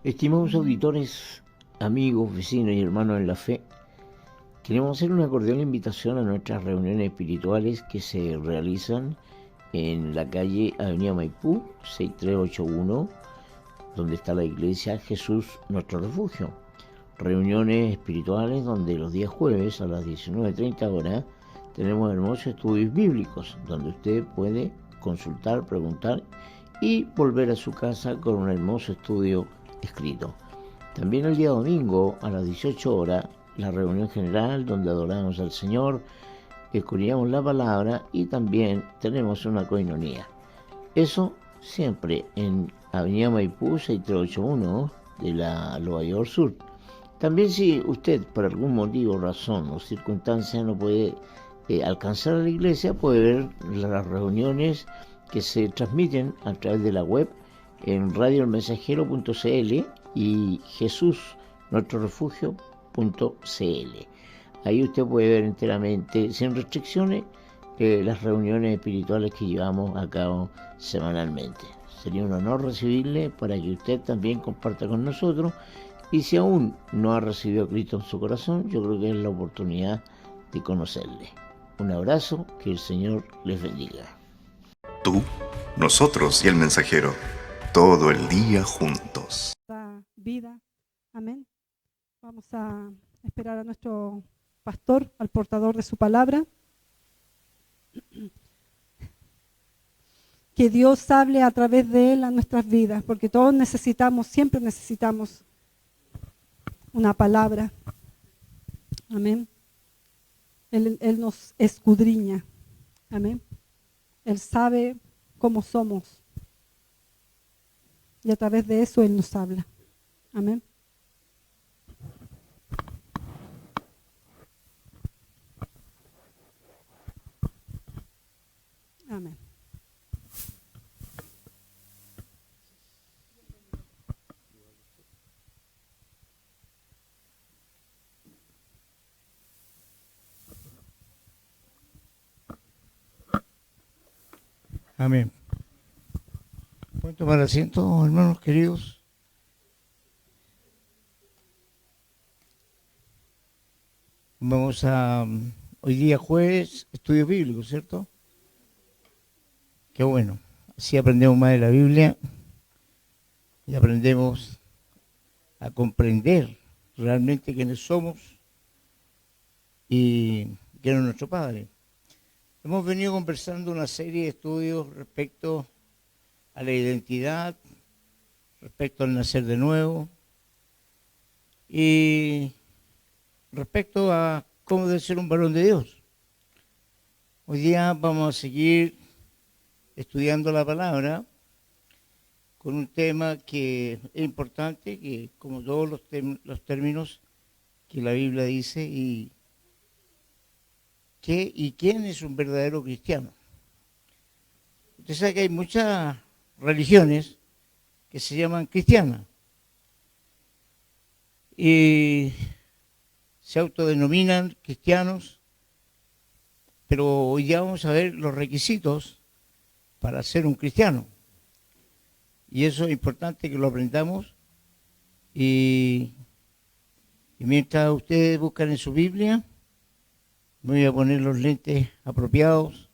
Estimados auditores, amigos, vecinos y hermanos en la fe, queremos hacer una cordial invitación a nuestras reuniones espirituales que se realizan en la calle Avenida Maipú, 6381, donde está la iglesia Jesús Nuestro Refugio. Reuniones espirituales donde los días jueves a las 19:30 horas tenemos hermosos estudios bíblicos, donde usted puede consultar, preguntar y volver a su casa con un hermoso estudio escrito. También el día domingo a las 18 horas, la reunión general donde adoramos al Señor, escudriñamos la palabra y también tenemos una coinonía. Eso siempre en Avenida Maipú 6381 de la Nueva York Sur. También si usted por algún motivo, razón o circunstancia no puede alcanzar a la iglesia, puede ver las reuniones que se transmiten a través de la web en radioelmensajero.cl y jesusnuestrorefugio.cl. Ahí usted puede ver enteramente, sin restricciones, las reuniones espirituales que llevamos a cabo semanalmente. Sería un honor recibirle para que usted también comparta con nosotros, y si aún no ha recibido a Cristo en su corazón, yo creo que es la oportunidad de conocerle. Un abrazo, que el Señor les bendiga. Tú, nosotros y el mensajero, todo el día juntos. Vida, amén. Vamos a esperar a nuestro pastor, al portador de su palabra. Que Dios hable a través de él a nuestras vidas, porque todos necesitamos, siempre necesitamos una palabra. Amén. Él nos escudriña. Amén. Él sabe cómo somos. Y a través de eso Él nos habla. Amén. Amén. Amén. ¿Pueden tomar asiento, hermanos queridos? Vamos a, hoy día jueves, estudio bíblico, ¿cierto? Qué bueno. Así aprendemos más de la Biblia y aprendemos a comprender realmente quiénes somos y quién es nuestro Padre. Hemos venido conversando una serie de estudios respecto a la identidad, respecto al nacer de nuevo y respecto a cómo debe ser un varón de Dios. Hoy día vamos a seguir estudiando la palabra con un tema que es importante, que como todos los términos que la Biblia dice, y quién es un verdadero cristiano. Usted sabe que hay muchas religiones que se llaman cristianas y se autodenominan cristianos, pero hoy ya vamos a ver los requisitos para ser un cristiano. Y eso es importante que lo aprendamos. Y mientras ustedes buscan en su Biblia, me voy a poner los lentes apropiados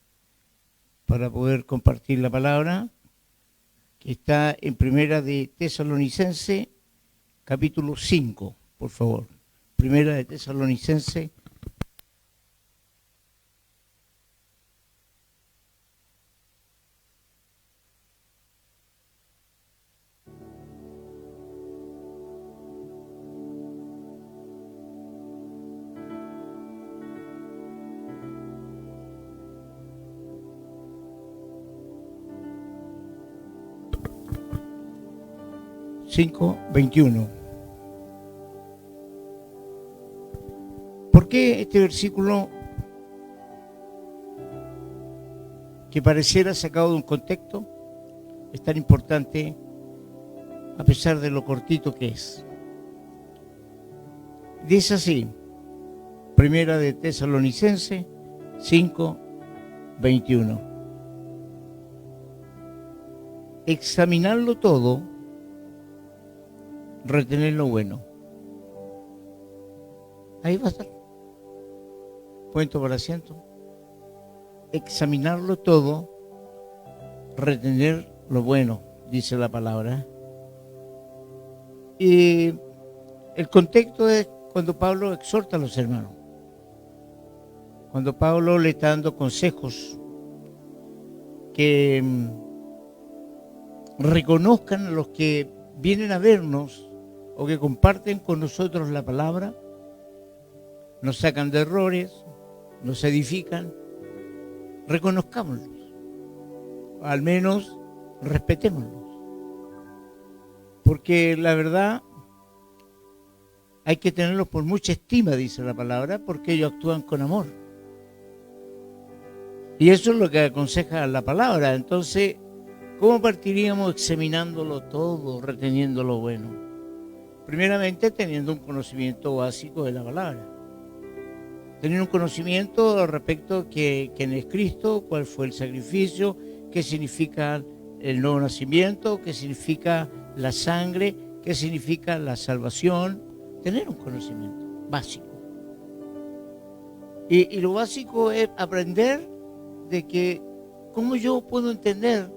para poder compartir la palabra, que está en Primera de Tesalonicenses, capítulo 5, por favor. Primera de Tesalonicenses. Cinco, 21. ¿Por qué este versículo, que pareciera sacado de un contexto, es tan importante a pesar de lo cortito que es? Dice así, Primera de Tesalonicenses 5, 21. Examinarlo todo retener lo bueno. Ahí va a estar. Pueden tomar asiento. Examinarlo todo, retener lo bueno, dice la palabra. Y el contexto es cuando Pablo exhorta a los hermanos. Cuando Pablo le está dando consejos que reconozcan a los que vienen a vernos o que comparten con nosotros la palabra, nos sacan de errores, nos edifican, reconozcámoslos, al menos respetémoslos, porque la verdad hay que tenerlos por mucha estima, dice la palabra, porque ellos actúan con amor. Y eso es lo que aconseja la palabra. Entonces, ¿cómo partiríamos examinándolo todo, reteniendo lo bueno? Primeramente, teniendo un conocimiento básico de la palabra. Tener un conocimiento respecto de quién es Cristo, cuál fue el sacrificio, qué significa el nuevo nacimiento, qué significa la sangre, qué significa la salvación. Tener un conocimiento básico. Y lo básico es aprender de que cómo yo puedo entender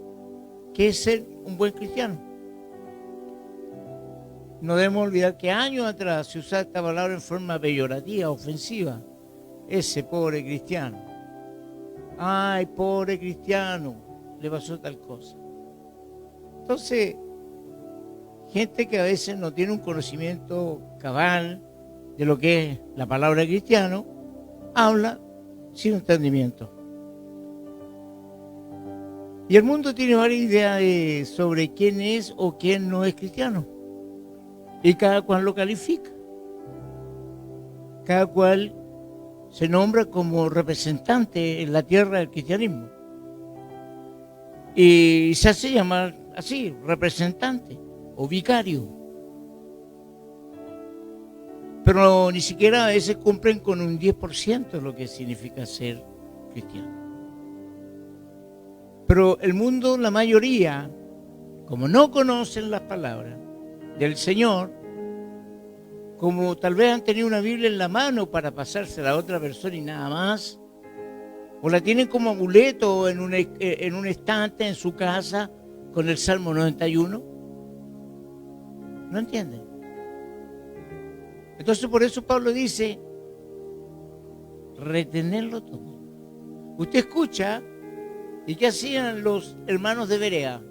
qué es ser un buen cristiano. No debemos olvidar que años atrás se usaba esta palabra en forma peyorativa, ofensiva. Ese pobre cristiano. Ay, pobre cristiano, le pasó tal cosa. Entonces, gente que a veces no tiene un conocimiento cabal de lo que es la palabra cristiano, habla sin entendimiento. Y el mundo tiene varias ideas sobre quién es o quién no es cristiano. Y cada cual lo califica. Cada cual se nombra como representante en la tierra del cristianismo. Y se hace llamar así, representante o vicario. Pero ni siquiera a veces cumplen con un 10% de lo que significa ser cristiano. Pero el mundo, la mayoría, como no conocen las palabras del Señor, como tal vez han tenido una Biblia en la mano para pasársela a otra persona y nada más, o la tienen como amuleto en un estante en su casa con el Salmo 91, no entienden. Entonces por eso Pablo dice, retenerlo todo. Usted escucha, ¿y qué hacían los hermanos de Berea?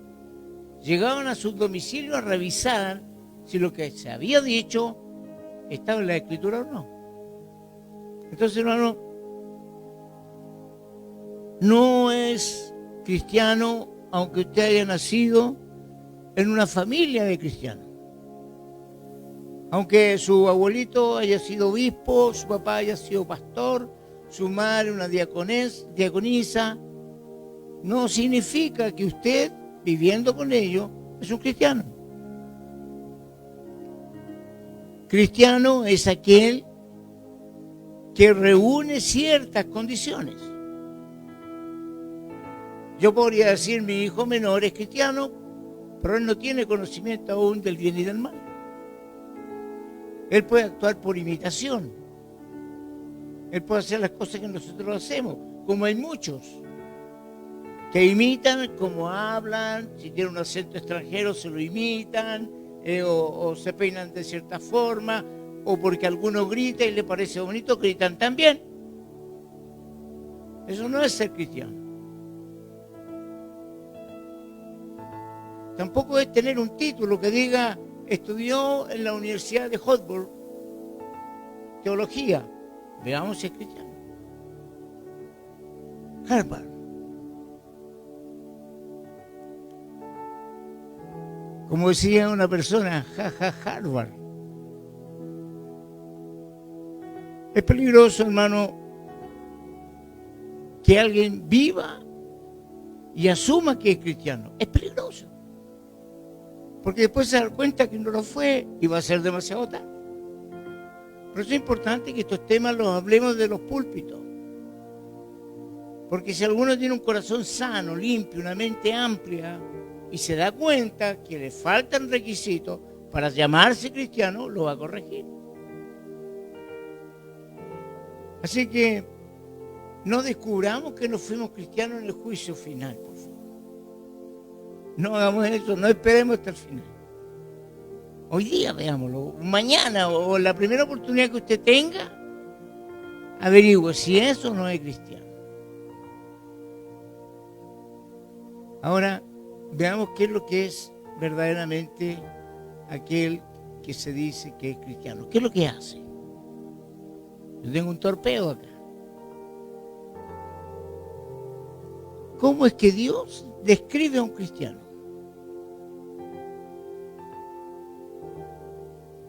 Llegaban a su domicilio a revisar si lo que se había dicho estaba en la Escritura o no. Entonces, hermano, no es cristiano aunque usted haya nacido en una familia de cristianos. Aunque su abuelito haya sido obispo, su papá haya sido pastor, su madre una diaconisa, no significa que usted, viviendo con ellos, es un cristiano. Cristiano es aquel que reúne ciertas condiciones. Yo podría decir, mi hijo menor es cristiano, pero él no tiene conocimiento aún del bien y del mal. Él puede actuar por imitación. Él puede hacer las cosas que nosotros hacemos, como hay muchos que imitan cómo hablan, si tienen un acento extranjero se lo imitan, o se peinan de cierta forma, o porque alguno grita y le parece bonito, gritan también. Eso no es ser cristiano. Tampoco es tener un título que diga, estudió en la Universidad de Harvard, teología. Veamos si es cristiano. Harvard. Como decía una persona, Harvard. Es peligroso, hermano, que alguien viva y asuma que es cristiano. Es peligroso. Porque después se da cuenta que no lo fue y va a ser demasiado tarde. Por eso es importante que estos temas los hablemos de los púlpitos. Porque si alguno tiene un corazón sano, limpio, una mente amplia, y se da cuenta que le faltan requisitos, para llamarse cristiano, lo va a corregir. Así que no descubramos que no fuimos cristianos en el juicio final, por favor. No hagamos eso, no esperemos hasta el final. Hoy día veámoslo, mañana o la primera oportunidad que usted tenga, averigüe si eso no es cristiano. Ahora, veamos qué es lo que es verdaderamente aquel que se dice que es cristiano. ¿Qué es lo que hace? Yo tengo un torpeo acá. ¿Cómo es que Dios describe a un cristiano?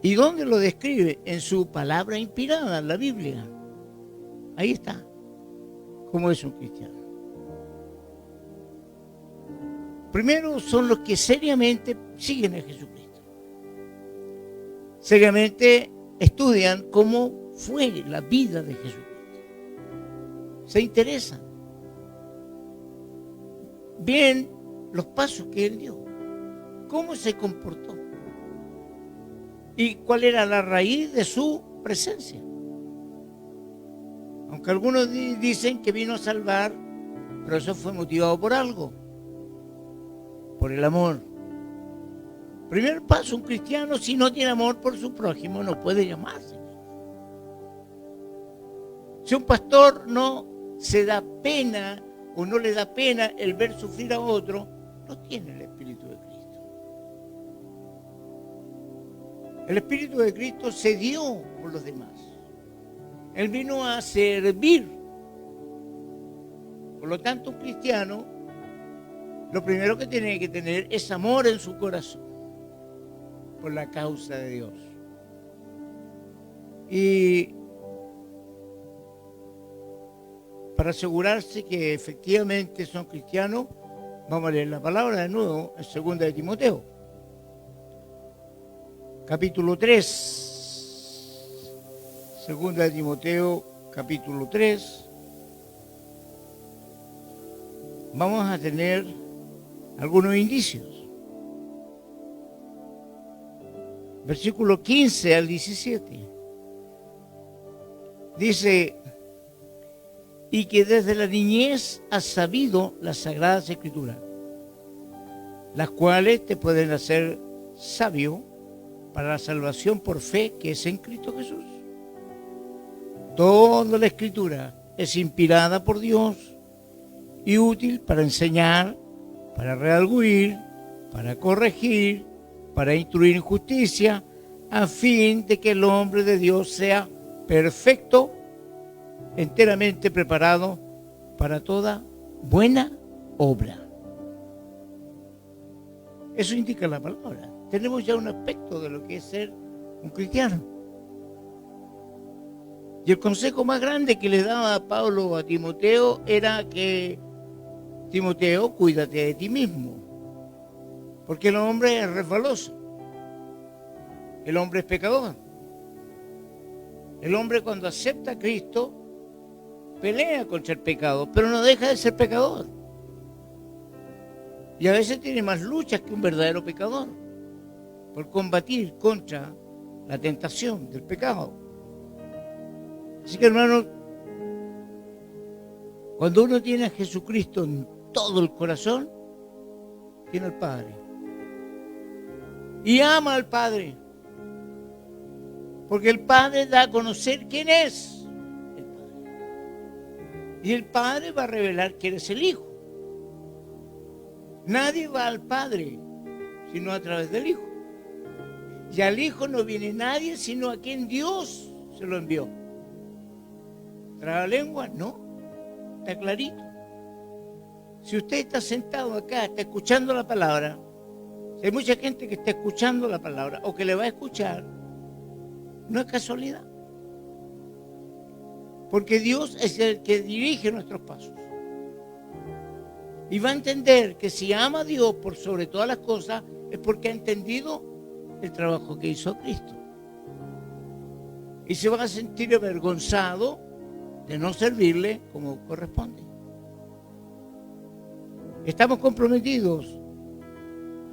¿Y dónde lo describe? En su palabra inspirada, en la Biblia. Ahí está. ¿Cómo es un cristiano? Primero son los que seriamente siguen a Jesucristo. Seriamente estudian cómo fue la vida de Jesucristo. Se interesan. Ven los pasos que Él dio. Cómo se comportó. Y cuál era la raíz de su presencia. Aunque algunos dicen que vino a salvar, pero eso fue motivado por algo. Por el amor. Primer paso, un cristiano, si no tiene amor por su prójimo, no puede llamarse. Si un pastor no se da pena o no le da pena el ver sufrir a otro, no tiene el Espíritu de Cristo. El Espíritu de Cristo se dio por los demás. Él vino a servir. Por lo tanto, un cristiano, lo primero que tiene que tener es amor en su corazón por la causa de Dios. Y para asegurarse que efectivamente son cristianos, vamos a leer la palabra de nuevo en 2 de Timoteo, capítulo 3. 2 de Timoteo, capítulo 3. Vamos a tener algunos indicios. Versículo 15 al 17. Dice: y que desde la niñez has sabido las Sagradas Escrituras, las cuales te pueden hacer sabio para la salvación por fe que es en Cristo Jesús. Toda la Escritura es inspirada por Dios y útil para enseñar, para redarguir, para corregir, para instruir en justicia, a fin de que el hombre de Dios sea perfecto, enteramente preparado para toda buena obra. Eso indica la palabra. Tenemos ya un aspecto de lo que es ser un cristiano. Y el consejo más grande que le daba Pablo a Timoteo era que: Timoteo, cuídate de ti mismo, porque el hombre es resbaloso, el hombre es pecador. El hombre, cuando acepta a Cristo, pelea contra el pecado, pero no deja de ser pecador. Y a veces tiene más luchas que un verdadero pecador por combatir contra la tentación del pecado. Así que, hermanos, cuando uno tiene a Jesucristo en todo el corazón, tiene al Padre. Y ama al Padre. Porque el Padre da a conocer quién es el Padre. Y el Padre va a revelar quién es el Hijo. Nadie va al Padre sino a través del Hijo. Y al Hijo no viene nadie sino a quien Dios se lo envió. ¿Traba lengua? No. Está clarito. Si usted está sentado acá, está escuchando la palabra, si hay mucha gente que está escuchando la palabra o que le va a escuchar, no es casualidad. Porque Dios es el que dirige nuestros pasos. Y va a entender que si ama a Dios por sobre todas las cosas, es porque ha entendido el trabajo que hizo Cristo. Y se va a sentir avergonzado de no servirle como corresponde. Estamos comprometidos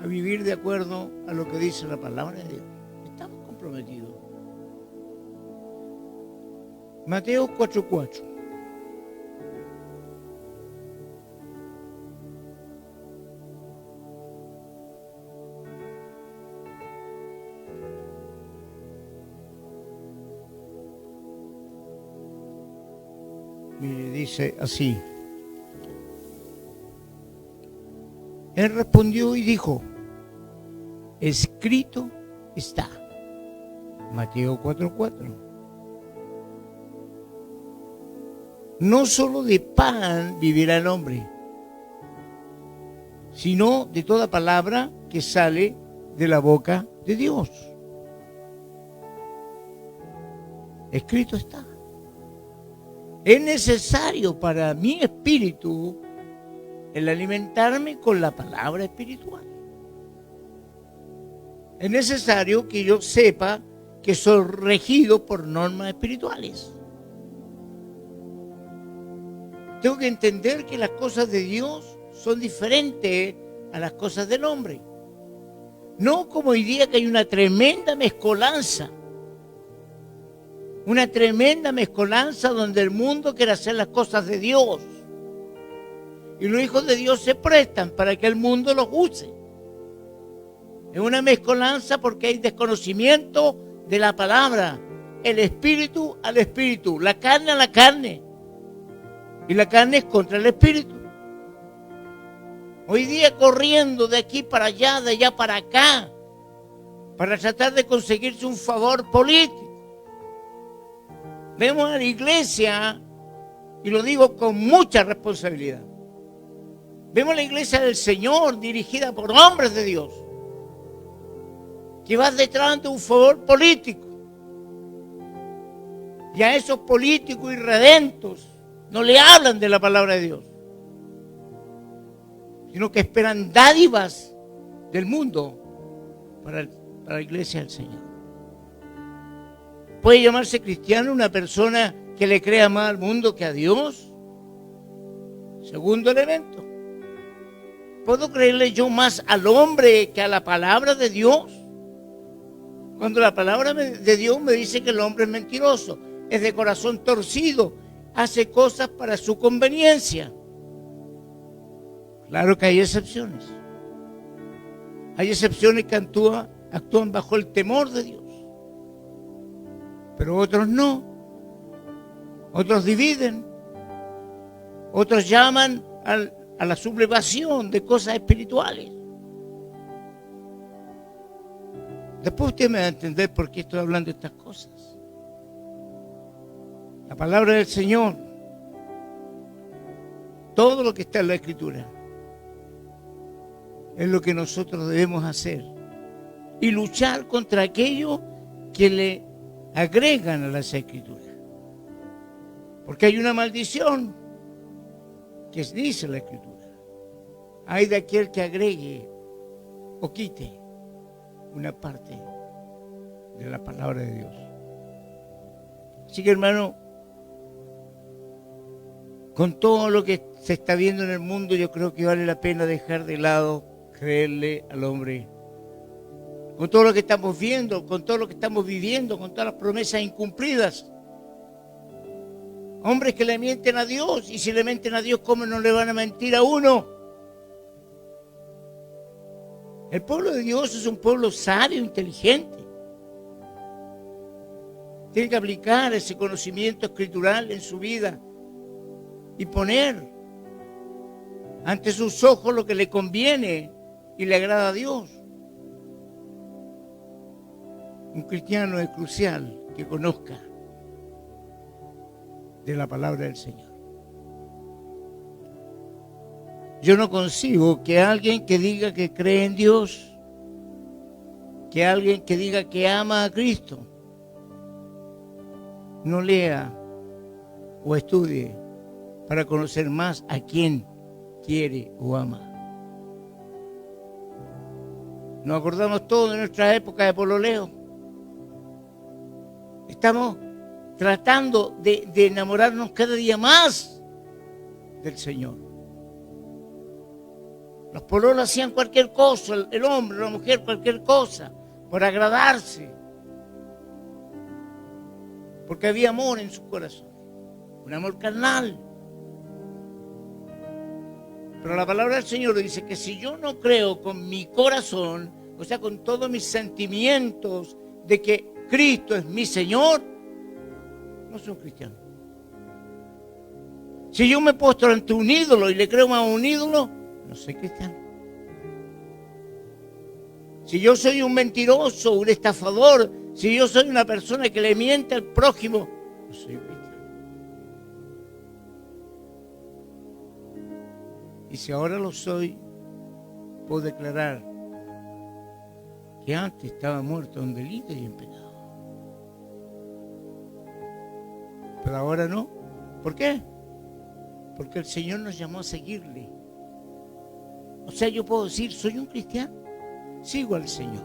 a vivir de acuerdo a lo que dice la palabra de Dios. Estamos comprometidos. Mateo 4:4. Mire, dice así. Él respondió y dijo, escrito está. Mateo 4:4. No solo de pan vivirá el hombre, sino de toda palabra que sale de la boca de Dios. Escrito está. Es necesario para mi espíritu el alimentarme con la palabra espiritual. Es necesario que yo sepa que soy regido por normas espirituales. Tengo que entender que las cosas de Dios son diferentes a las cosas del hombre. No como hoy día que hay una tremenda mezcolanza. Una tremenda mezcolanza donde el mundo quiere hacer las cosas de Dios. Y los hijos de Dios se prestan para que el mundo los use. Es una mezcolanza porque hay desconocimiento de la palabra. El espíritu al espíritu, la carne a la carne. Y la carne es contra el espíritu. Hoy día corriendo de aquí para allá, de allá para acá, para tratar de conseguirse un favor político. Vemos a la iglesia, y lo digo con mucha responsabilidad, vemos la iglesia del Señor dirigida por hombres de Dios, que va detrás de un favor político. Y a esos políticos irredentos no le hablan de la palabra de Dios, sino que esperan dádivas del mundo para la iglesia del Señor. ¿Puede llamarse cristiano una persona que le crea más al mundo que a Dios? Segundo elemento. ¿Puedo creerle yo más al hombre que a la palabra de Dios? Cuando la palabra de Dios me dice que el hombre es mentiroso, es de corazón torcido, hace cosas para su conveniencia. Claro que hay excepciones. Hay excepciones que actúan bajo el temor de Dios. Pero otros no. Otros dividen. Otros llaman a la sublevación de cosas espirituales. Después usted me va a entender por qué estoy hablando de estas cosas. La palabra del Señor, todo lo que está en la Escritura, es lo que nosotros debemos hacer y luchar contra aquello que le agregan a las Escrituras. Porque hay una maldición que dice la Escritura. Hay de aquel que agregue o quite una parte de la palabra de Dios. Así que, hermano, con todo lo que se está viendo en el mundo, yo creo que vale la pena dejar de lado creerle al hombre. Con todo lo que estamos viendo, con todo lo que estamos viviendo, con todas las promesas incumplidas. Hombres que le mienten a Dios, y si le mienten a Dios, ¿cómo no le van a mentir a uno? El pueblo de Dios es un pueblo sabio, inteligente. Tiene que aplicar ese conocimiento escritural en su vida y poner ante sus ojos lo que le conviene y le agrada a Dios. Un cristiano es crucial que conozca de la palabra del Señor. Yo no concibo que alguien que diga que cree en Dios, que alguien que diga que ama a Cristo, no lea o estudie para conocer más a quién quiere o ama. Nos acordamos todos de nuestra época de pololeo. Estamos tratando de enamorarnos cada día más del Señor. Los pololos hacían cualquier cosa, el hombre, la mujer, cualquier cosa, por agradarse. Porque había amor en su corazón, un amor carnal. Pero la palabra del Señor dice que si yo no creo con mi corazón, o sea, con todos mis sentimientos de que Cristo es mi Señor, no soy un cristiano. Si yo me postro ante un ídolo y le creo a un ídolo, no soy cristiano. Si yo soy un mentiroso, un estafador, si yo soy una persona que le miente al prójimo, no soy cristiano. Y si ahora lo soy, puedo declarar que antes estaba muerto en delito y en pecado. Pero ahora no. ¿Por qué? Porque el Señor nos llamó a seguirle. O sea, yo puedo decir, soy un cristiano, sigo al Señor.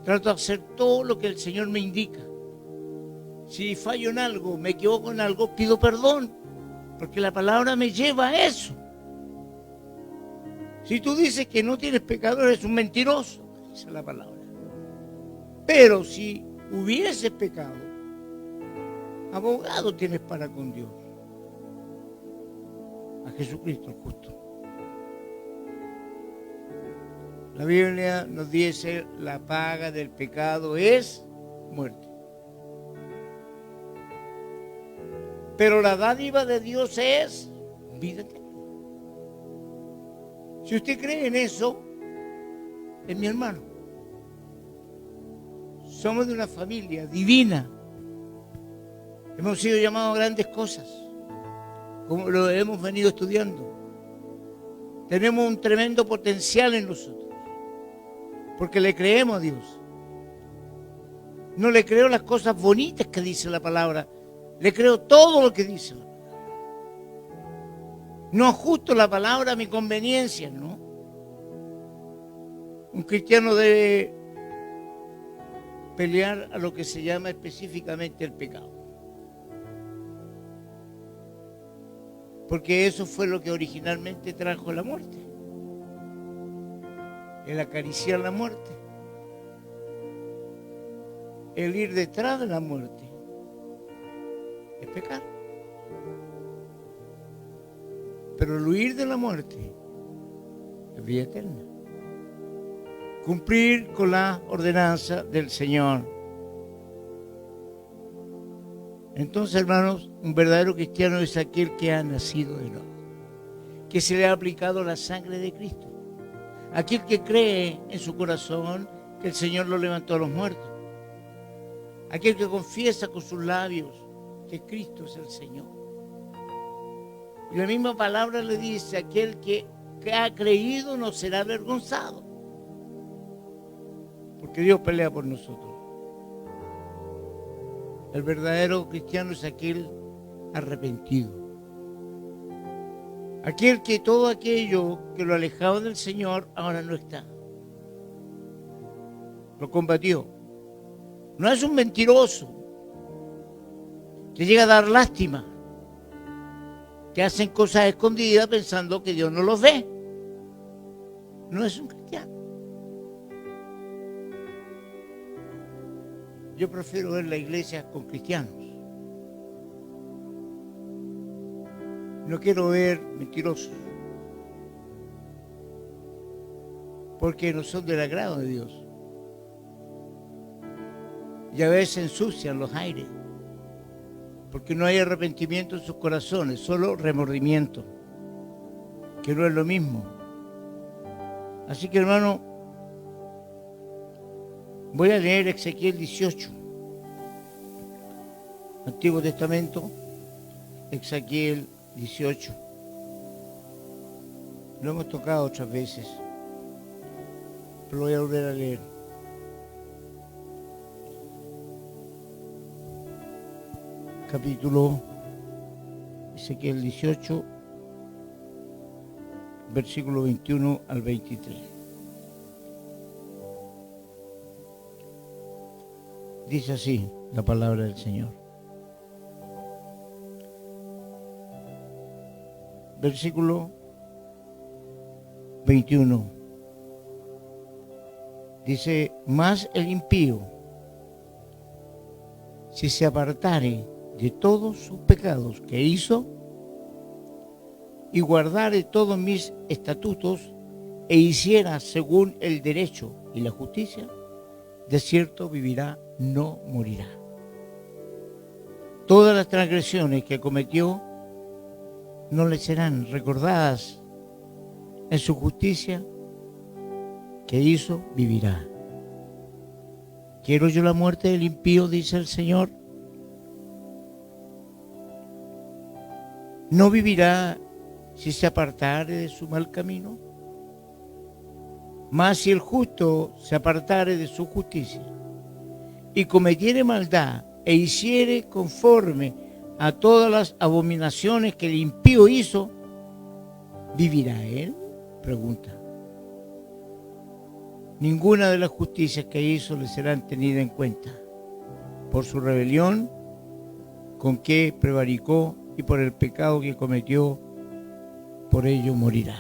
Trato de hacer todo lo que el Señor me indica. Si fallo en algo, me equivoco en algo, pido perdón, porque la palabra me lleva a eso. Si tú dices que no tienes pecado, eres un mentiroso, dice la palabra. Pero si hubieses pecado, abogado tienes para con Dios, a Jesucristo el justo. La Biblia nos dice, la paga del pecado es muerte. Pero la dádiva de Dios es vida eterna. Si usted cree en eso, es mi hermano. Somos de una familia divina. Hemos sido llamados a grandes cosas, como lo hemos venido estudiando. Tenemos un tremendo potencial en nosotros, porque le creemos a Dios. No le creo las cosas bonitas que dice la palabra, le creo todo lo que dice la palabra. No ajusto la palabra a mi conveniencia, ¿no? Un cristiano debe pelear a lo que se llama específicamente el pecado. Porque eso fue lo que originalmente trajo la muerte. El acariciar la muerte. El ir detrás de la muerte. Es pecar. Pero el huir de la muerte es vida eterna. Cumplir con la ordenanza del Señor. Entonces, hermanos, un verdadero cristiano es aquel que ha nacido de nuevo, que se le ha aplicado la sangre de Cristo, aquel que cree en su corazón que el Señor lo levantó a los muertos, aquel que confiesa con sus labios que Cristo es el Señor. Y la misma palabra le dice, aquel que ha creído no será avergonzado, porque Dios pelea por nosotros. El verdadero cristiano es aquel arrepentido. Aquel que todo aquello que lo alejaba del Señor ahora no está. Lo combatió. No es un mentiroso que llega a dar lástima, que hacen cosas escondidas pensando que Dios no los ve. No es un cristiano. Yo prefiero ver la iglesia con cristianos. No quiero ver mentirosos, porque no son del agrado de Dios. Y a veces ensucian los aires, porque no hay arrepentimiento en sus corazones, solo remordimiento, que no es lo mismo. Así que, hermano, voy a leer Ezequiel 18, Antiguo Testamento, Ezequiel 18. Lo hemos tocado otras veces, pero lo voy a volver a leer. Capítulo Ezequiel 18, versículo 21 al 23. Dice así la palabra del Señor. Versículo 21. Dice, mas el impío, si se apartare de todos sus pecados que hizo, y guardare todos mis estatutos, e hiciera según el derecho y la justicia, de cierto vivirá, no morirá. Todas las transgresiones que cometió no le serán recordadas. En su justicia que hizo, vivirá. ¿Quiero yo la muerte del impío?, dice el Señor. ¿No vivirá si se apartare de su mal camino? Mas si el justo se apartare de su justicia y cometiere maldad e hiciere conforme a todas las abominaciones que el impío hizo, ¿vivirá él? Pregunta. Ninguna de las justicias que hizo le serán tenidas en cuenta por su rebelión con que prevaricó y por el pecado que cometió, por ello morirá.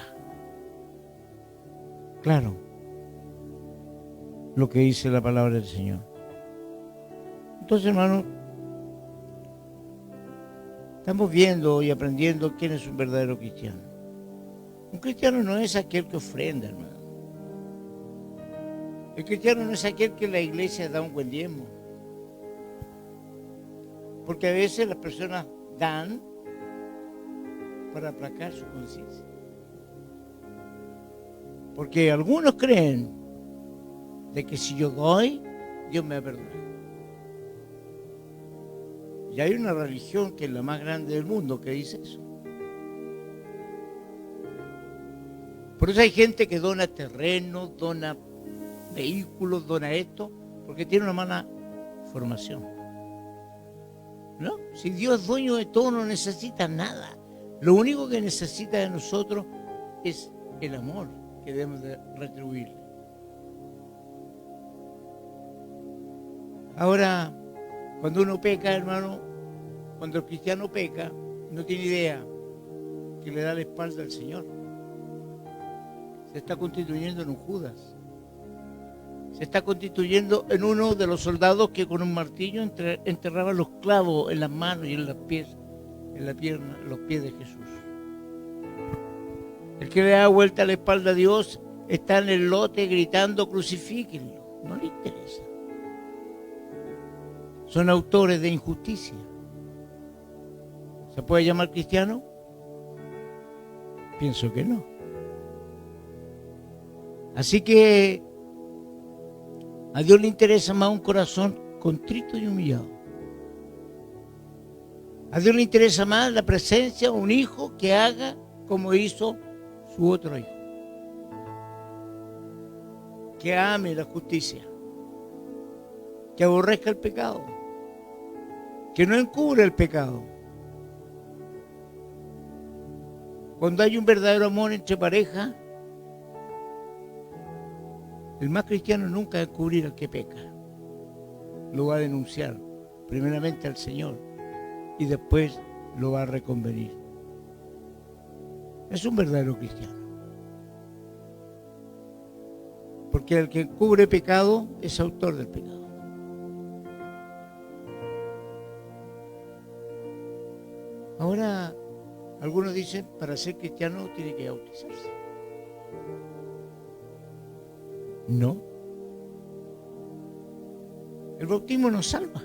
Claro, lo que dice la palabra del Señor. Entonces, hermano, estamos viendo y aprendiendo quién es un verdadero cristiano. Un cristiano no es aquel que ofrenda, hermano. El cristiano no es aquel que la iglesia da un buen diezmo. Porque a veces las personas dan para aplacar su conciencia. Porque algunos creen de que si yo doy, Dios me va a perdonar. Y hay una religión que es la más grande del mundo que dice eso. Por eso hay gente que dona terrenos, dona vehículos, dona esto, porque tiene una mala formación. ¿No? Si Dios es dueño de todo, no necesita nada. Lo único que necesita de nosotros es el amor que debemos de retribuirle. Ahora, cuando uno peca, hermano, cuando el cristiano peca, no tiene idea que le da la espalda al Señor. Se está constituyendo en un Judas. Se está constituyendo en uno de los soldados que con un martillo enterraba los clavos en las manos y en los pies, en la pierna, en los pies de Jesús. El que le da vuelta a la espalda a Dios está en el lote gritando crucifíquenlo. No le interesa. Son autores de injusticia. ¿Se puede llamar cristiano? Pienso que no. Así que a Dios le interesa más un corazón contrito y humillado. A Dios le interesa más la presencia de un hijo que haga como hizo su otro hijo. Que ame la justicia. Que aborrezca el pecado. Que no encubra el pecado. Cuando hay un verdadero amor entre pareja, el más cristiano nunca va a encubrir al que peca. Lo va a denunciar, primeramente al Señor, y después lo va a reconvenir. Es un verdadero cristiano. Porque el que encubre pecado es autor del pecado. Ahora, algunos dicen, para ser cristiano tiene que bautizarse. No. El bautismo nos salva.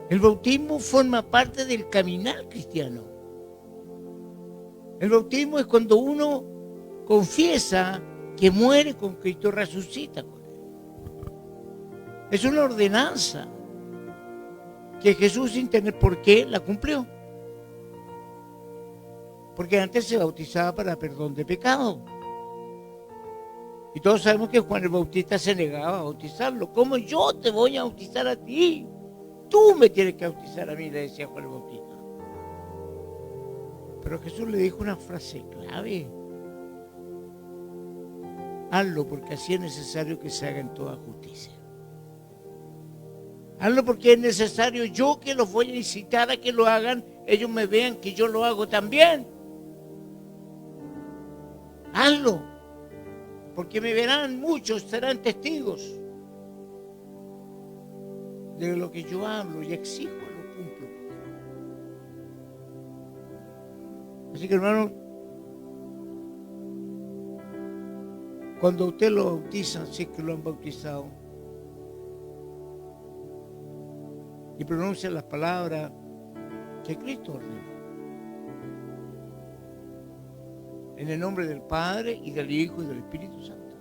El bautismo forma parte del caminar cristiano. El bautismo es cuando uno confiesa que muere con Cristo y resucita con Él. Es una ordenanza que Jesús, sin tener por qué, la cumplió. Porque antes se bautizaba para perdón de pecado. Y todos sabemos que Juan el Bautista se negaba a bautizarlo. ¿Cómo yo te voy a bautizar a ti? Tú me tienes que bautizar a mí, le decía Juan el Bautista. Pero Jesús le dijo una frase clave. Hazlo porque así es necesario que se haga en toda justicia. Hazlo porque es necesario yo que los voy a incitar a que lo hagan, ellos me vean que yo lo hago también. Hazlo, porque me verán muchos, serán testigos de lo que yo hablo y exijo, lo cumplo. Así que, hermano, cuando usted lo bautiza, si es que lo han bautizado, y pronuncia las palabras que Cristo ordenó, en el nombre del Padre y del Hijo y del Espíritu Santo.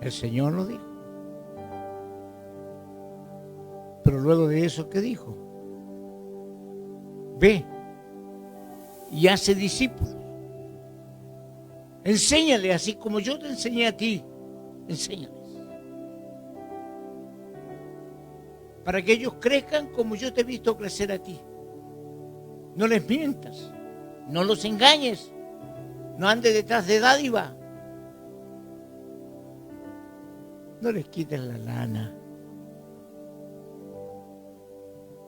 El Señor lo dijo. Pero luego de eso, ¿qué dijo? Ve y hace discípulos. Enséñale así como yo te enseñé a ti. Enséñales. Para que ellos crezcan como yo te he visto crecer a ti. No les mientas. No los engañes. No andes detrás de dádiva. No les quites la lana.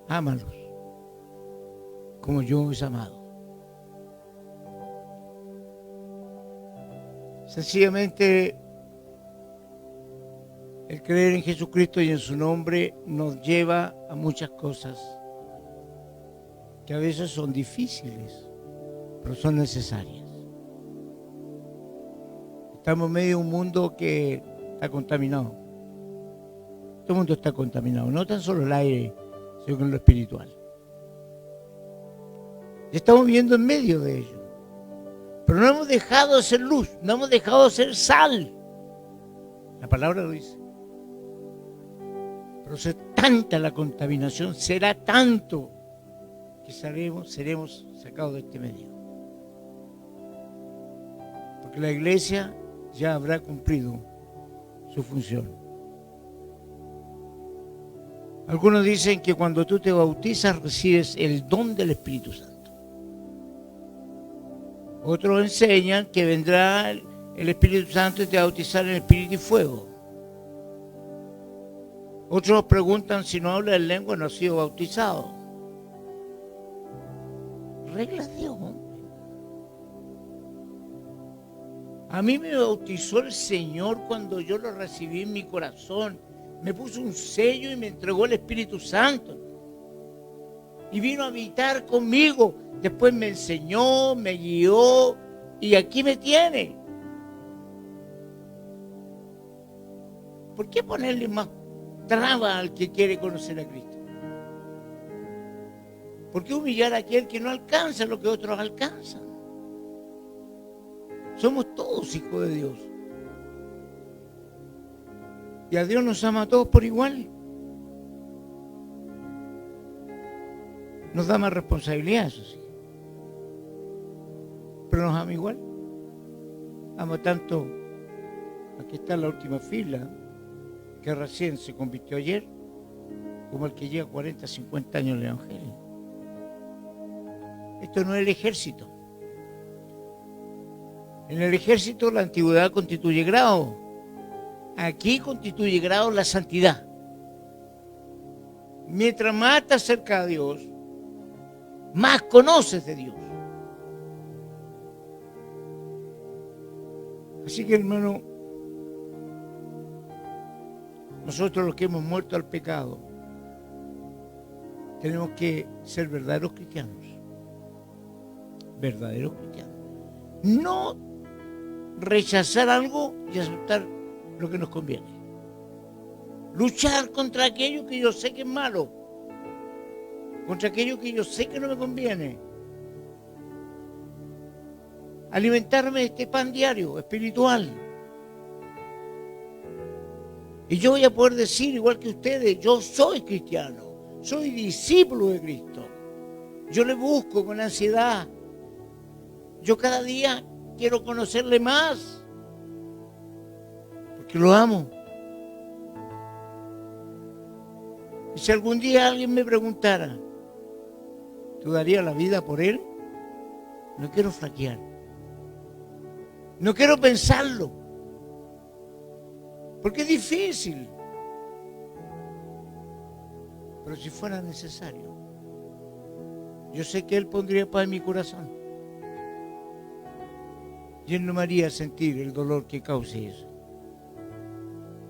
Ámalos como yo os he amado. Sencillamente, el creer en Jesucristo y en su nombre nos lleva a muchas cosas que a veces son difíciles, pero son necesarias. Estamos en medio de un mundo que está contaminado. Todo el mundo está contaminado, no tan solo el aire, sino con lo espiritual. Y estamos viviendo en medio de ello. Pero no hemos dejado de ser luz, no hemos dejado de ser sal. La palabra lo dice. Pero será tanta la contaminación, será tanto que seremos sacados de este medio. Porque la iglesia ya habrá cumplido su función. Algunos dicen que cuando tú te bautizas recibes el don del Espíritu Santo. Otros enseñan que vendrá el Espíritu Santo y te va a bautizar en Espíritu y fuego. Otros preguntan si no habla en lengua no ha sido bautizado. Reglas de Dios, hombre. A mí me bautizó el Señor cuando yo lo recibí en mi corazón. Me puso un sello y me entregó el Espíritu Santo. Y vino a habitar conmigo. Después me enseñó, me guió y aquí me tiene. ¿Por qué ponerle más traba al que quiere conocer a Cristo? ¿Por qué humillar a aquel que no alcanza lo que otros alcanzan? Somos todos hijos de Dios. Y a Dios nos ama a todos por igual. Nos da más responsabilidad, eso sí. Pero nos ama igual. Ama tanto al que está en la última fila, que recién se convirtió ayer, como el que lleva 40, 50 años en el Evangelio. Esto no es el ejército. En el ejército la antigüedad constituye grado. Aquí constituye grado la santidad. Mientras más estás cerca de Dios, más conoces de Dios. Así que, hermano, nosotros los que hemos muerto al pecado, tenemos que ser verdaderos cristianos. Verdaderos cristianos. No rechazar algo y aceptar lo que nos conviene. Luchar contra aquello que yo sé que es malo. Contra aquello que yo sé que no me conviene. Alimentarme de este pan diario, espiritual. Y yo voy a poder decir, igual que ustedes, yo soy cristiano, soy discípulo de Cristo. Yo le busco con ansiedad. Yo cada día quiero conocerle más, porque lo amo. Y si algún día alguien me preguntara, ¿tú darías la vida por él? No quiero flaquear. No quiero pensarlo. Porque es difícil. Pero si fuera necesario, yo sé que Él pondría paz en mi corazón. Y él no me haría sentir el dolor que cause eso.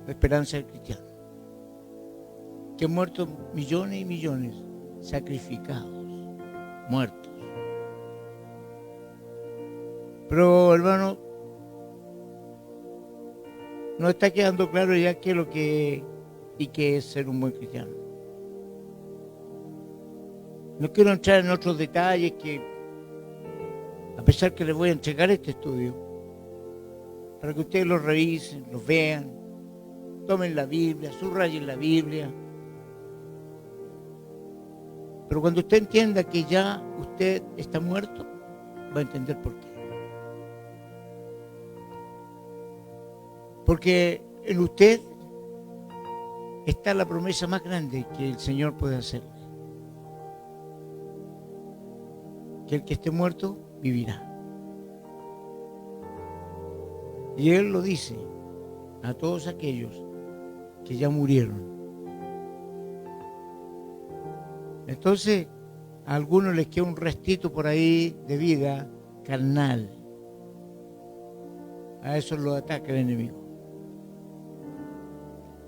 La esperanza del cristiano. Que han muerto millones y millones sacrificados, muertos. Pero, hermano, nos está quedando claro ya qué es lo que y qué es ser un buen cristiano. No quiero entrar en otros detalles que, a pesar que les voy a entregar este estudio, para que ustedes lo revisen, lo vean, tomen la Biblia, subrayen la Biblia. Pero cuando usted entienda que ya usted está muerto, va a entender por qué. Porque en usted está la promesa más grande que el Señor puede hacerle. Que el que esté muerto vivirá. Y Él lo dice a todos aquellos que ya murieron. Entonces, a algunos les queda un restito por ahí de vida carnal. A eso lo ataca el enemigo.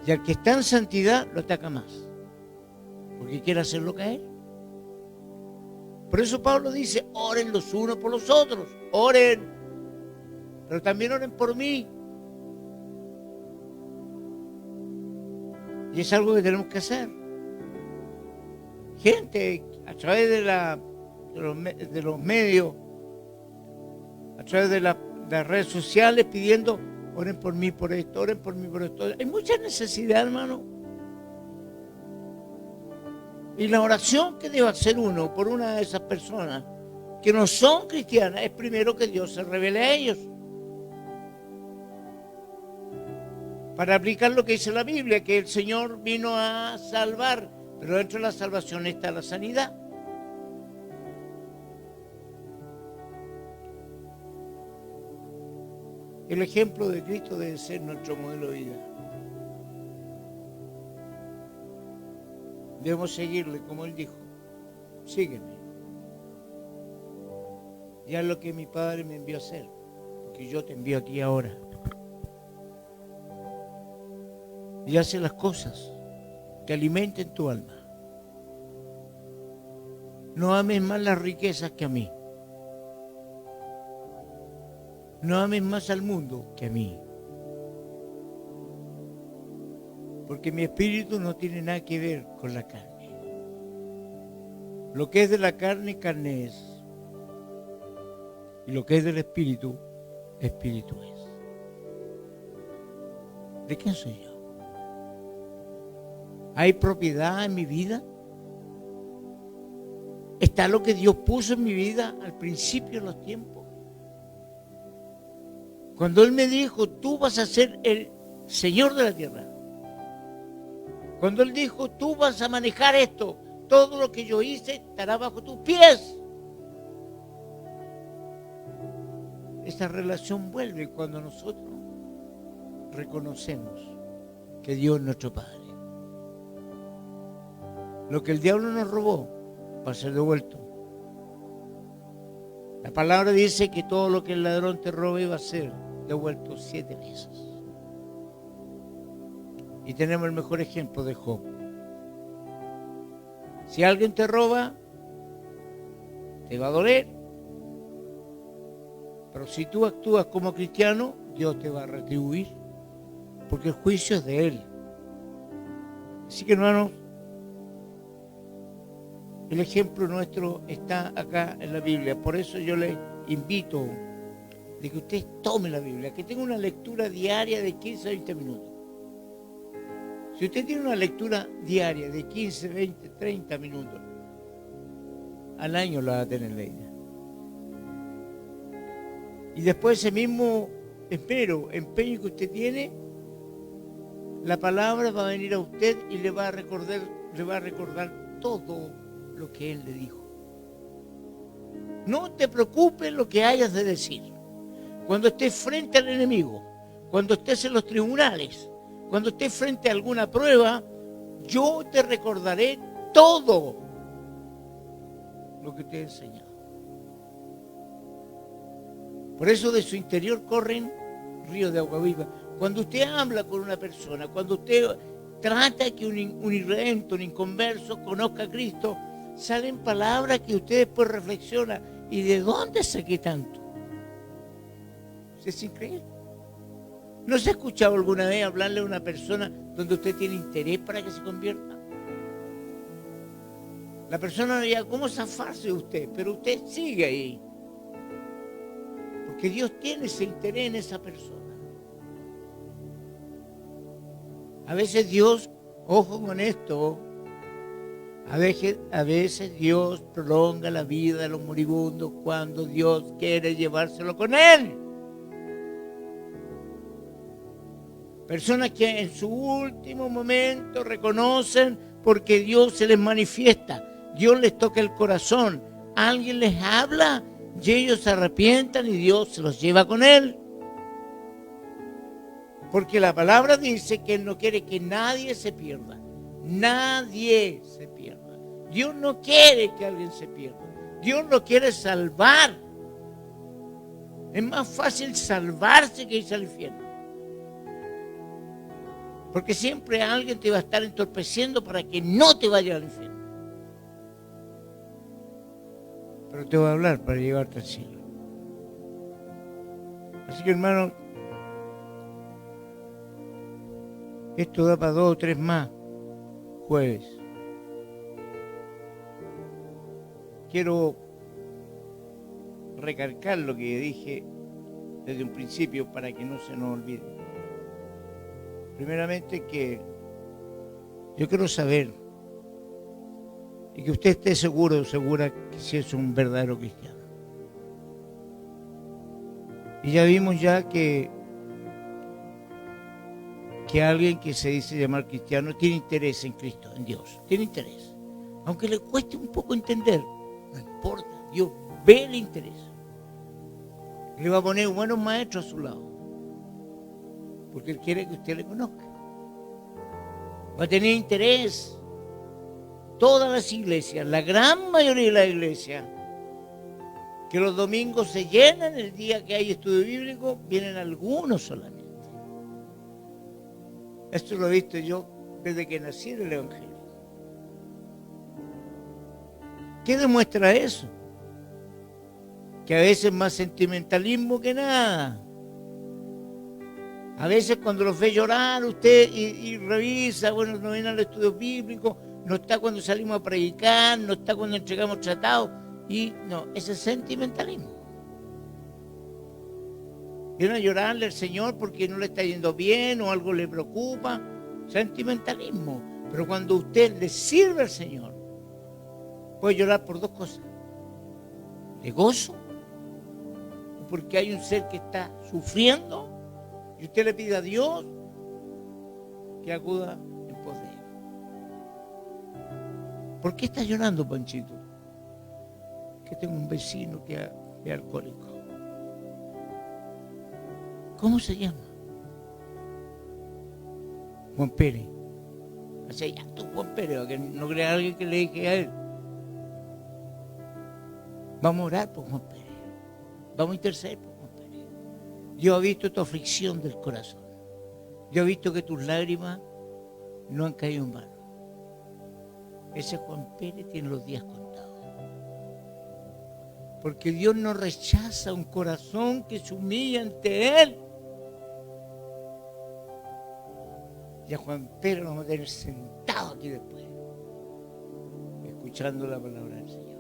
Y al que está en santidad lo ataca más, porque quiere hacerlo caer. Por eso Pablo dice, oren los unos por los otros, oren, pero también oren por mí. Y es algo que tenemos que hacer. Gente, a través de los medios, a través de las redes sociales, pidiendo, oren por mí por esto, oren por mí por esto. Hay mucha necesidad, hermano. Y la oración que debe hacer uno por una de esas personas que no son cristianas es primero que Dios se revele a ellos. Para aplicar lo que dice la Biblia, que el Señor vino a salvar, pero dentro de la salvación está la sanidad. El ejemplo de Cristo debe ser nuestro modelo de vida. Debemos seguirle, como Él dijo, sígueme. Ya es lo que mi Padre me envió a hacer, porque yo te envío aquí ahora. Y hace las cosas que alimenten tu alma. No ames más las riquezas que a mí. No ames más al mundo que a mí. Porque mi espíritu no tiene nada que ver con la carne. Lo que es de la carne, carne es. Y lo que es del espíritu, espíritu es. ¿De quién soy yo? ¿Hay propiedad en mi vida? ¿Está lo que Dios puso en mi vida al principio de los tiempos? Cuando Él me dijo, tú vas a ser el Señor de la tierra. Cuando Él dijo, tú vas a manejar esto, todo lo que yo hice estará bajo tus pies. Esa relación vuelve cuando nosotros reconocemos que Dios es nuestro Padre. Lo que el diablo nos robó va a ser devuelto. La palabra dice que todo lo que el ladrón te robe va a ser devuelto 7 veces. Y tenemos el mejor ejemplo de Job. Si alguien te roba, te va a doler. Pero si tú actúas como cristiano, Dios te va a retribuir. Porque el juicio es de Él. Así que, hermanos, el ejemplo nuestro está acá en la Biblia. Por eso yo les invito de que usted tome la Biblia, que tenga una lectura diaria de 15 a 20 minutos. Si usted tiene una lectura diaria de 15, 20, 30 minutos, al año la va a tener leída. Y después ese mismo empeño que usted tiene, la palabra va a venir a usted y le va a recordar todo lo que Él le dijo. No te preocupes lo que hayas de decir. Cuando estés frente al enemigo, cuando estés en los tribunales, cuando estés frente a alguna prueba, yo te recordaré todo lo que te he enseñado. Por eso de su interior corren ríos de agua viva. Cuando usted habla con una persona, cuando usted trata que un irredento, un inconverso conozca a Cristo, salen palabras que usted después reflexiona. ¿Y de dónde saqué tanto? Es increíble. ¿No se ha escuchado alguna vez hablarle a una persona donde usted tiene interés para que se convierta? La persona no diga cómo zafarse de usted, pero usted sigue ahí. Porque Dios tiene ese interés en esa persona. A veces Dios, ojo con esto, a veces Dios prolonga la vida de los moribundos cuando Dios quiere llevárselo con Él. Personas que en su último momento reconocen porque Dios se les manifiesta, Dios les toca el corazón, alguien les habla y ellos se arrepientan y Dios se los lleva con Él. Porque la palabra dice que Él no quiere que nadie se pierda. Nadie se pierda. Dios no quiere que alguien se pierda. Dios lo quiere salvar. Es más fácil salvarse que irse al infierno. Porque siempre alguien te va a estar entorpeciendo para que no te vayas al infierno. Pero te voy a hablar para llevarte al cielo. Así que, hermano, esto da para 2 o 3 más jueves. Quiero recalcar lo que dije desde un principio para que no se nos olvide. Primeramente que yo quiero saber y que usted esté seguro o segura que si es un verdadero cristiano. Y ya vimos ya que alguien que se dice llamar cristiano tiene interés en Cristo, en Dios, tiene interés. Aunque le cueste un poco entender, no importa, Dios ve el interés. Le va a poner buenos maestros a su lado, porque Él quiere que usted le conozca. Va a tener interés. Todas las iglesias, la gran mayoría de las iglesias, que los domingos se llenan, el día que hay estudio bíblico, vienen algunos solamente. Esto lo he visto yo desde que nací en el Evangelio. ¿Qué demuestra eso? Que a veces más sentimentalismo que nada. A veces cuando los ve llorar usted y revisa, bueno, no viene al estudio bíblico, no está cuando salimos a predicar, no está cuando entregamos tratados, y no, ese es sentimentalismo. Viene a llorarle al Señor porque no le está yendo bien o algo le preocupa, sentimentalismo. Pero cuando usted le sirve al Señor, puede llorar por 2 cosas: de gozo, porque hay un ser que está sufriendo y usted le pide a Dios que acuda en pos de él. ¿Por qué está llorando, Panchito? Que tengo un vecino que es alcohólico. ¿Cómo se llama? Juan Pérez. O sea, ya tú, Juan Pérez, para que no crea alguien que le dije a él. Vamos a orar por Juan Pérez. Vamos a interceder por Juan Pérez. Yo he visto tu aflicción del corazón. Yo he visto que tus lágrimas no han caído en vano. Ese Juan Pérez tiene los días contados. Porque Dios no rechaza un corazón que se humilla ante Él. Y a Juan Pérez lo vamos a tener sentado aquí después, escuchando la palabra del Señor.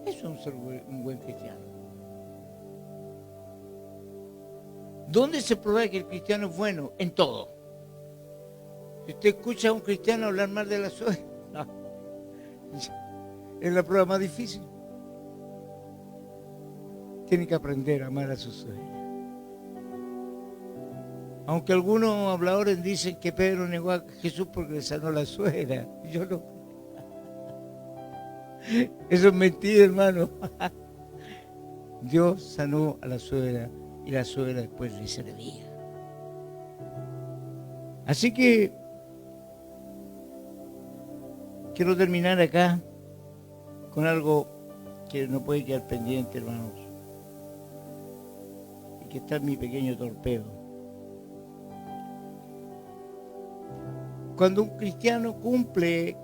Eso es un buen cristiano. ¿Dónde se prueba que el cristiano es bueno? En todo. Si usted escucha a un cristiano hablar mal de la suegra, no. Es la prueba más difícil. Tiene que aprender a amar a su suegra. Aunque algunos habladores dicen que Pedro negó a Jesús porque le sanó la suegra. Yo no. Eso es mentira, hermano. Dios sanó a la suegra y la suegra después le servía. Así que quiero terminar acá con algo que no puede quedar pendiente, hermanos. que está mi pequeño torpedo. Cuando un cristiano cumple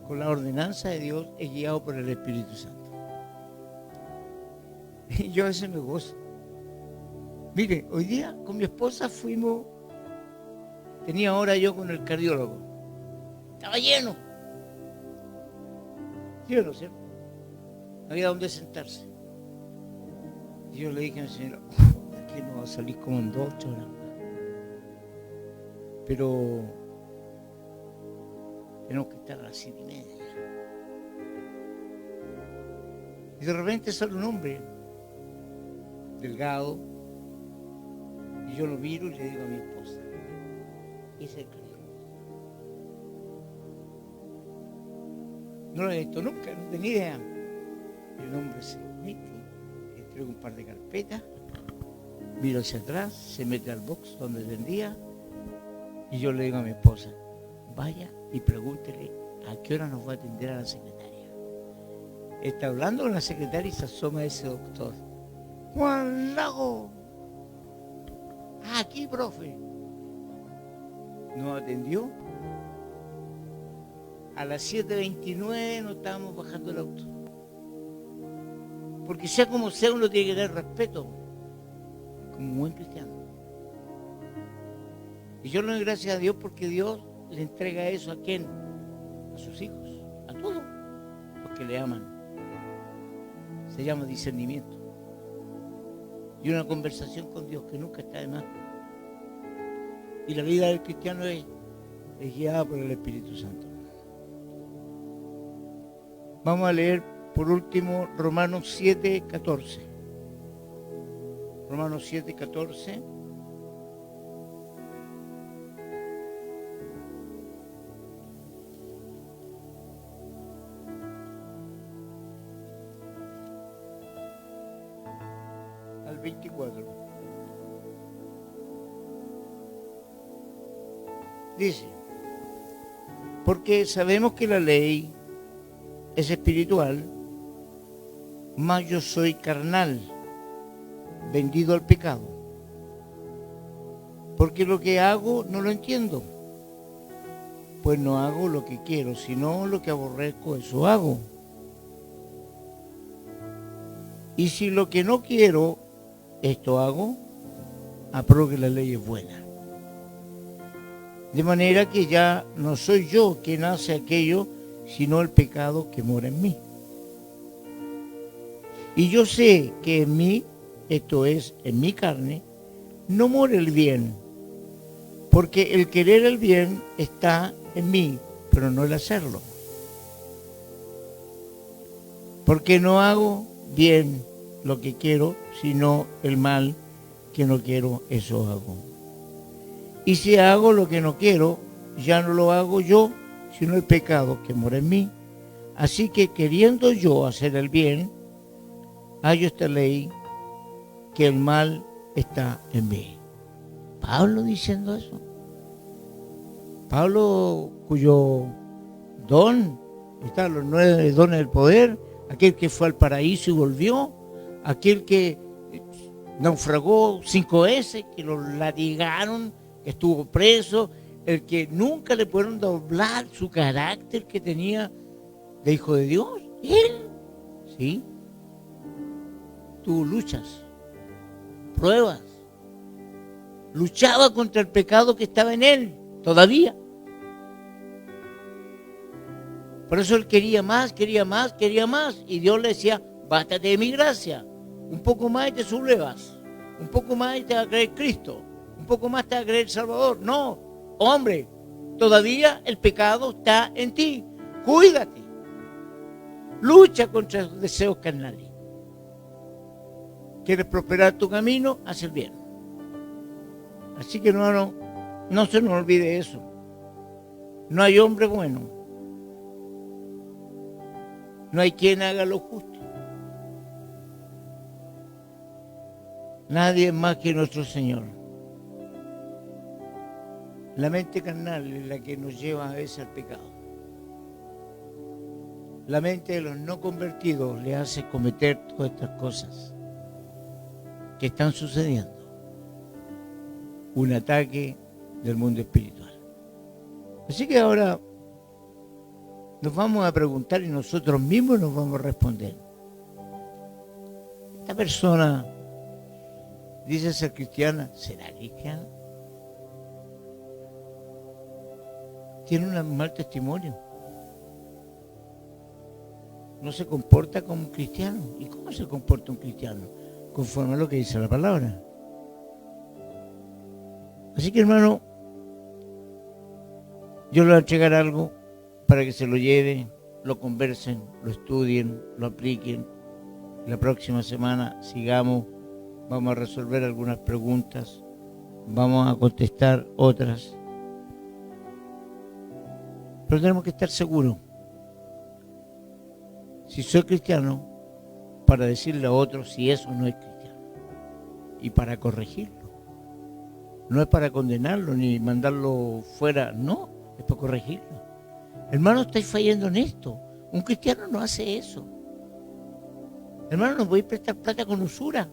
con la ordenanza de Dios, es guiado por el Espíritu Santo. Y yo a veces me gozo. Mire, hoy día con mi esposa tenía hora yo con el cardiólogo. Estaba lleno. Lleno, ¿cierto? No había dónde sentarse. Y yo le dije a mi señora, aquí no va a salir como en 2 horas más. Pero tenemos que estar a las 7:30. Y de repente sale un hombre delgado, y yo lo miro y le digo a mi esposa, ese es el cardiólogo. No lo he visto nunca, no tenía idea. El hombre se mete, le entrega un par de carpetas, miro hacia atrás, se mete al box donde vendía, y yo le digo a mi esposa, vaya y pregúntele a qué hora nos va a atender a la secretaria. Está hablando con la secretaria y se asoma ese doctor. Juan Lago. Aquí, profe. Nos atendió. A las 7:29 nos estábamos bajando el auto. Porque sea como sea, uno tiene que tener respeto como un buen cristiano. Y yo le doy gracias a Dios porque Dios le entrega eso a quién, a sus hijos, a todos los que le aman. Se llama discernimiento. Y una conversación con Dios que nunca está de más. Y la vida del cristiano es guiada por el Espíritu Santo. Vamos a leer por último Romanos 7:14. Romanos 7:14. Al 24. Dice, porque sabemos que la ley es espiritual, mas yo soy carnal, vendido al pecado. Porque lo que hago no lo entiendo, pues no hago lo que quiero, sino lo que aborrezco, eso hago. Y si lo que no quiero, esto hago, apruebo que la ley es buena. De manera que ya no soy yo quien hace aquello, sino el pecado que mora en mí. Y yo sé que en mí, esto es, en mi carne, no mora el bien, porque el querer el bien está en mí, pero no el hacerlo. Porque no hago bien lo que quiero, sino el mal que no quiero, eso hago. Y si hago lo que no quiero, ya no lo hago yo, sino el pecado que mora en mí. Así que queriendo yo hacer el bien, hallo esta ley, que el mal está en mí. Pablo diciendo eso. Pablo, cuyo don, están los 9 dones del poder, aquel que fue al paraíso y volvió, aquel que naufragó 5 veces, que lo latigaron, que estuvo preso, el que nunca le pudieron doblar su carácter que tenía de hijo de Dios. Él, ¿sí? Tuvo luchas, pruebas. Luchaba contra el pecado que estaba en él, todavía. Por eso él quería más, quería más, quería más. Y Dios le decía, bástate de mi gracia. Un poco más y te sublevas. Un poco más y te va a creer Cristo. Un poco más te va a creer Salvador. No, hombre, todavía el pecado está en ti. Cuídate. Lucha contra los deseos carnales. ¿Quieres prosperar tu camino? Haz el bien. Así que hermano, no se nos olvide eso. No hay hombre bueno. No hay quien haga lo justo. Nadie más que nuestro Señor. La mente carnal es la que nos lleva a veces al pecado. La mente de los no convertidos le hace cometer todas estas cosas. que están sucediendo. Un ataque del mundo espiritual. Así que ahora nos vamos a preguntar y nosotros mismos nos vamos a responder. ¿Esta persona dice ser cristiana? ¿Será cristiana? Tiene un mal testimonio. No se comporta como un cristiano. ¿Y cómo se comporta un cristiano? Conforme a lo que dice la palabra. Así que, hermano, yo le voy a entregar algo para que se lo lleven, lo conversen, lo estudien, lo apliquen. La próxima semana sigamos, vamos a resolver algunas preguntas, vamos a contestar otras. Pero tenemos que estar seguros. Si soy cristiano, para decirle a otros si eso no es cristiano. Y para corregirlo. No es para condenarlo ni mandarlo fuera, no, es para corregirlo. Hermano, estáis fallando en esto. Un cristiano no hace eso. Hermano, no podéis prestar plata con usura.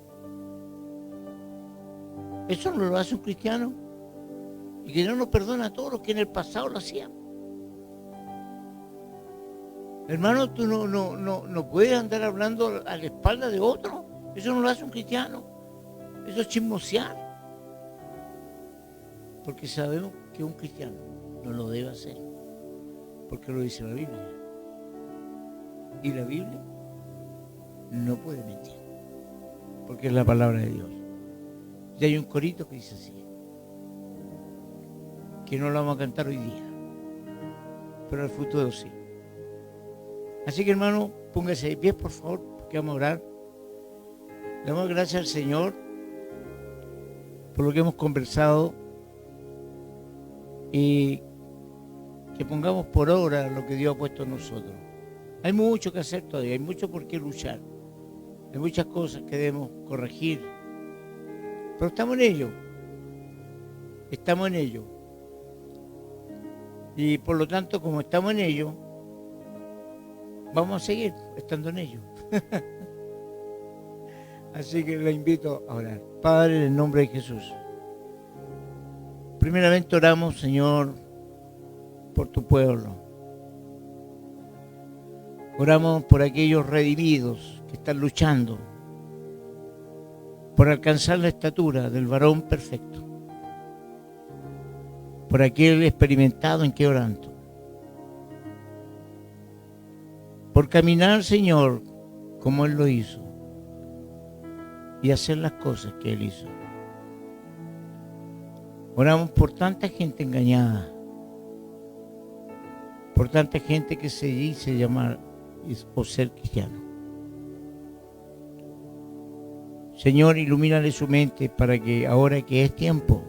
Eso no lo hace un cristiano. Y que no nos perdona a todos los que en el pasado lo hacían. Hermano, tú no puedes andar hablando a la espalda de otro. Eso no lo hace un cristiano. Eso es chismosear. Porque sabemos que un cristiano no lo debe hacer. Porque lo dice la Biblia. Y la Biblia no puede mentir. Porque es la palabra de Dios. Y hay un corito que dice así. Que no lo vamos a cantar hoy día. Pero al futuro sí. Así que, hermano, póngase de pie, por favor, porque vamos a orar. Le damos gracias al Señor por lo que hemos conversado y que pongamos por obra lo que Dios ha puesto en nosotros. Hay mucho que hacer todavía, hay mucho por qué luchar, hay muchas cosas que debemos corregir, pero estamos en ello, y por lo tanto, como estamos en ello, vamos a seguir estando en ello. Así que le invito a orar. Padre, en el nombre de Jesús. Primeramente oramos, Señor, por tu pueblo. Oramos por aquellos redimidos que están luchando por alcanzar la estatura del varón perfecto. Por aquel experimentado en quebranto. Por caminar, Señor, como Él lo hizo. Y hacer las cosas que Él hizo. Oramos por tanta gente engañada. Por tanta gente que se dice llamar o ser cristiano. Señor, ilumínale su mente para que ahora que es tiempo,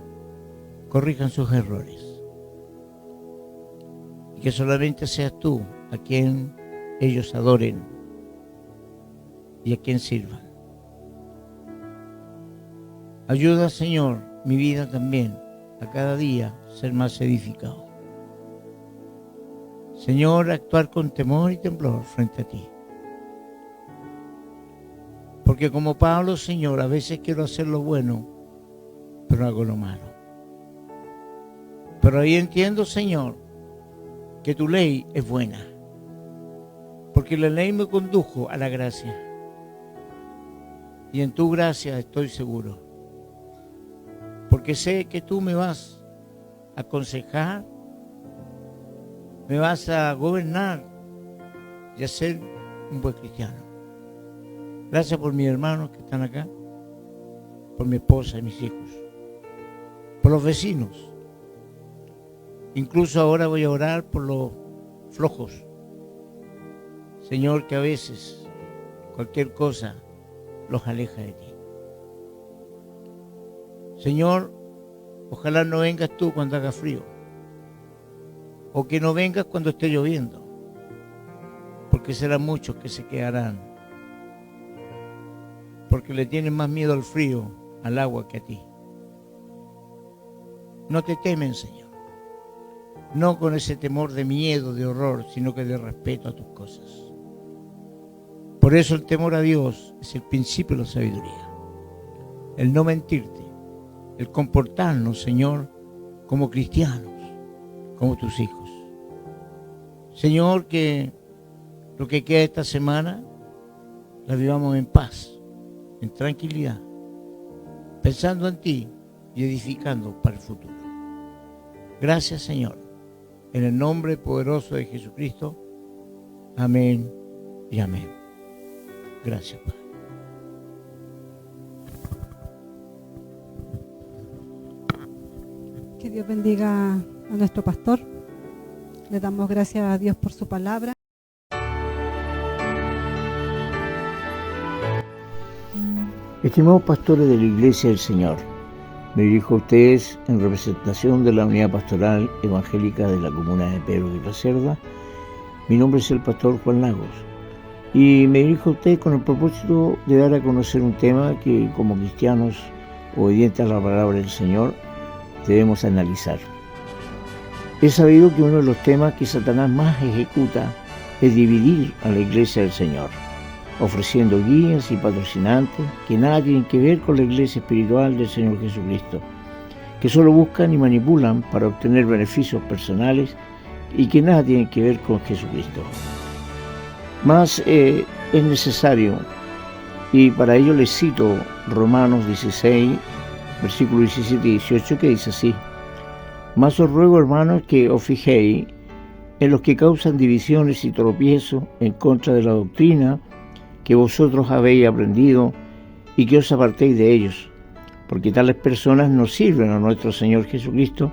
corrijan sus errores. Y que solamente seas tú a quien ellos adoren y a quien sirvan. Ayuda, Señor, mi vida también, a cada día ser más edificado. Señor, actuar con temor y temblor frente a ti. Porque como Pablo, Señor, a veces quiero hacer lo bueno, pero hago lo malo. Pero ahí entiendo, Señor, que tu ley es buena. Porque la ley me condujo a la gracia. Y en tu gracia estoy seguro. Porque sé que tú me vas a aconsejar, me vas a gobernar y a ser un buen cristiano. Gracias por mis hermanos que están acá, por mi esposa y mis hijos, por los vecinos. Incluso ahora voy a orar por los flojos. Señor, que a veces cualquier cosa los aleja de ti. Señor, ojalá no vengas tú cuando haga frío, o que no vengas cuando esté lloviendo, porque serán muchos que se quedarán, porque le tienen más miedo al frío, al agua, que a ti. No te temen, Señor, no con ese temor de miedo, de horror, sino que de respeto a tus cosas. Por eso el temor a Dios es el principio de la sabiduría. el no mentirte, el comportarnos, Señor, como cristianos, como tus hijos. Señor, que lo que queda esta semana la vivamos en paz, en tranquilidad, pensando en ti y edificando para el futuro. Gracias, Señor, en el nombre poderoso de Jesucristo. Amén y amén. Gracias, Padre. Que Dios bendiga a nuestro pastor. Le damos gracias a Dios por su palabra. Estimados pastores de la Iglesia del Señor, me dirijo a ustedes en representación de la Unidad Pastoral Evangélica de la Comuna de Pedro de la Cerda. Mi nombre es el pastor Juan Lagos y me dirijo a ustedes con el propósito de dar a conocer un tema que, como cristianos obedientes a la palabra del Señor, debemos analizar. He sabido que uno de los temas que Satanás más ejecuta es dividir a la Iglesia del Señor, ofreciendo guías y patrocinantes que nada tienen que ver con la Iglesia espiritual del Señor Jesucristo, que solo buscan y manipulan para obtener beneficios personales y que nada tienen que ver con Jesucristo. Mas es necesario, y para ello les cito Romanos 16, versículo 17 y 18, que dice así: Mas os ruego, hermanos, que os fijéis en los que causan divisiones y tropiezos en contra de la doctrina que vosotros habéis aprendido, y que os apartéis de ellos, porque tales personas no sirven a nuestro Señor Jesucristo,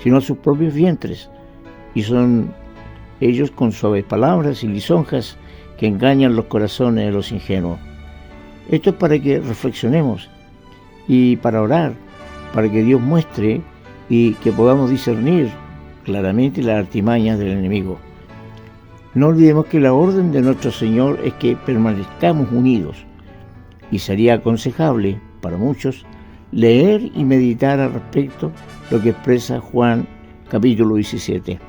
sino a sus propios vientres, y son ellos con suaves palabras y lisonjas que engañan los corazones de los ingenuos. Esto es para que reflexionemos y para orar, para que Dios muestre y que podamos discernir claramente las artimañas del enemigo. No olvidemos que la orden de nuestro Señor es que permanezcamos unidos, y sería aconsejable para muchos leer y meditar al respecto lo que expresa Juan capítulo 17.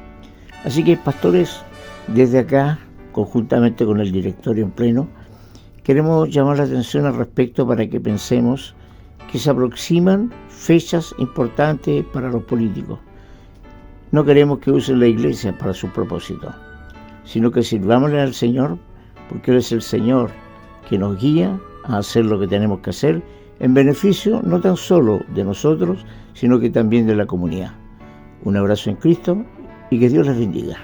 Así que, pastores, desde acá, conjuntamente con el directorio en pleno, queremos llamar la atención al respecto para que pensemos que se aproximan fechas importantes para los políticos. No queremos que usen la Iglesia para su propósito, sino que sirvámosle al Señor, porque Él es el Señor que nos guía a hacer lo que tenemos que hacer en beneficio no tan solo de nosotros, sino que también de la comunidad. Un abrazo en Cristo y que Dios les bendiga.